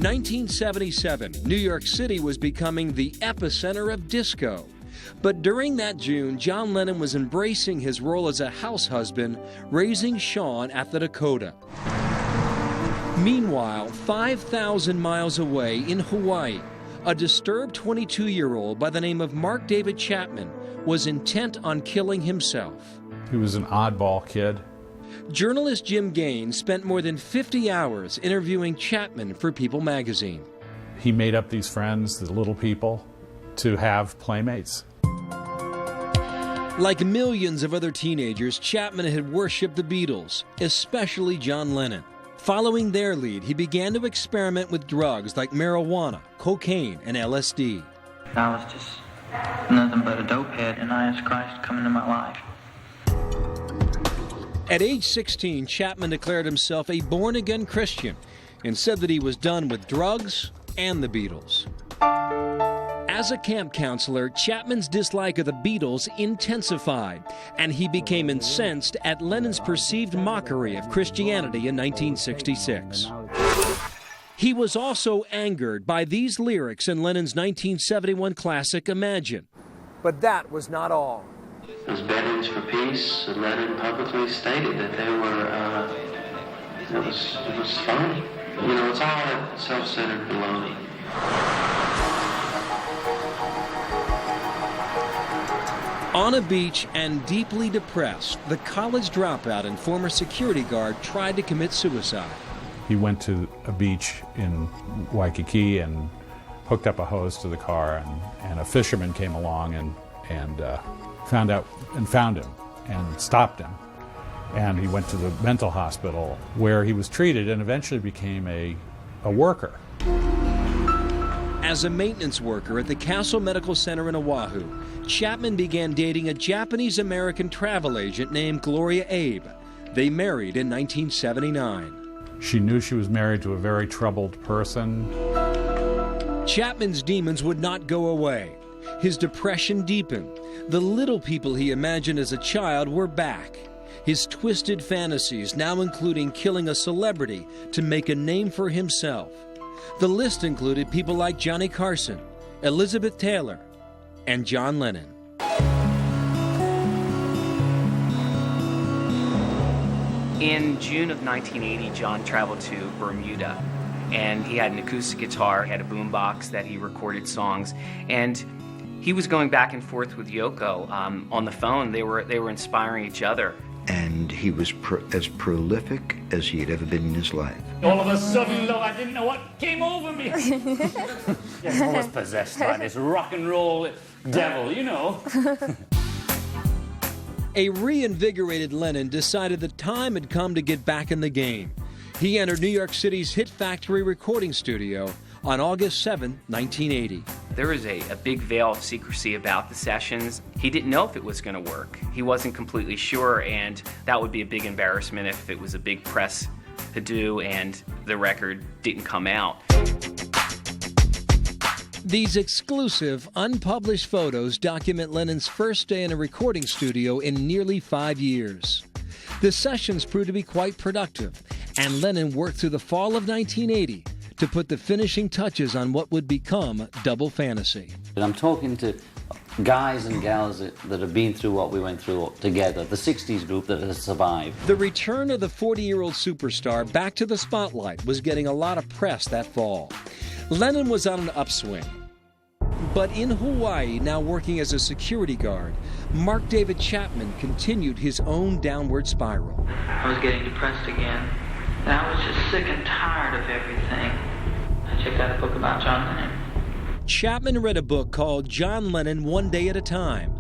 1977, New York City was becoming the epicenter of disco. But during that June, John Lennon was embracing his role as a house husband, raising Sean at the Dakota. Meanwhile, 5,000 miles away in Hawaii, a disturbed 22-year-old by the name of Mark David Chapman was intent on killing himself. He was an oddball kid. Journalist Jim Gaines spent more than 50 hours interviewing Chapman for People magazine. He made up these friends, the little people, to have playmates. Like millions of other teenagers, Chapman had worshipped the Beatles, especially John Lennon. Following their lead, he began to experiment with drugs like marijuana, cocaine, and LSD. I was just nothing but a dopehead, and I asked Christ to come into my life. At age 16, Chapman declared himself a born-again Christian and said that he was done with drugs and the Beatles. As a camp counselor, Chapman's dislike of the Beatles intensified, and he became incensed at Lennon's perceived mockery of Christianity in 1966. He was also angered by these lyrics in Lennon's 1971 classic, Imagine. But that was not all. Those beggings for peace, Lennon publicly stated that they were, it was phony. You know, it's all that self-centered baloney. On a beach and deeply depressed, the college dropout and former security guard tried to commit suicide. He went to a beach in Waikiki and hooked up a hose to the car, and a fisherman came along and found him and stopped him. And he went to the mental hospital where he was treated and eventually became a worker. As a maintenance worker at the Castle Medical Center in Oahu, Chapman began dating a Japanese-American travel agent named Gloria Abe. They married in 1979. She knew she was married to a very troubled person. Chapman's demons would not go away. His depression deepened. The little people he imagined as a child were back. His twisted fantasies now including killing a celebrity to make a name for himself. The list included people like Johnny Carson, Elizabeth Taylor, and John Lennon. In June of 1980, John traveled to Bermuda, and he had an acoustic guitar, he had a boombox that he recorded songs, and he was going back and forth with Yoko on the phone. They were inspiring each other. And he was as prolific as he had ever been in his life. All of a sudden, though, I didn't know what came over me. Yes, I was possessed by this rock and roll devil, you know. A reinvigorated Lennon decided the time had come to get back in the game. He entered New York City's Hit Factory recording studio on August 7, 1980. There was a big veil of secrecy about the sessions. He didn't know if it was going to work. He wasn't completely sure, and that would be a big embarrassment if it was a big press to do and the record didn't come out. These exclusive, unpublished photos document Lennon's first day in a recording studio in nearly 5 years. The sessions proved to be quite productive, and Lennon worked through the fall of 1980 to put the finishing touches on what would become Double Fantasy. I'm talking to guys and gals that have been through what we went through together, the 60s group that has survived. The return of the 40-year-old superstar back to the spotlight was getting a lot of press that fall. Lennon was on an upswing. But in Hawaii, now working as a security guard, Mark David Chapman continued his own downward spiral. I was getting depressed again, and I was just sick and tired of everything. I checked out a book about John Lennon. Chapman read a book called John Lennon One Day at a Time.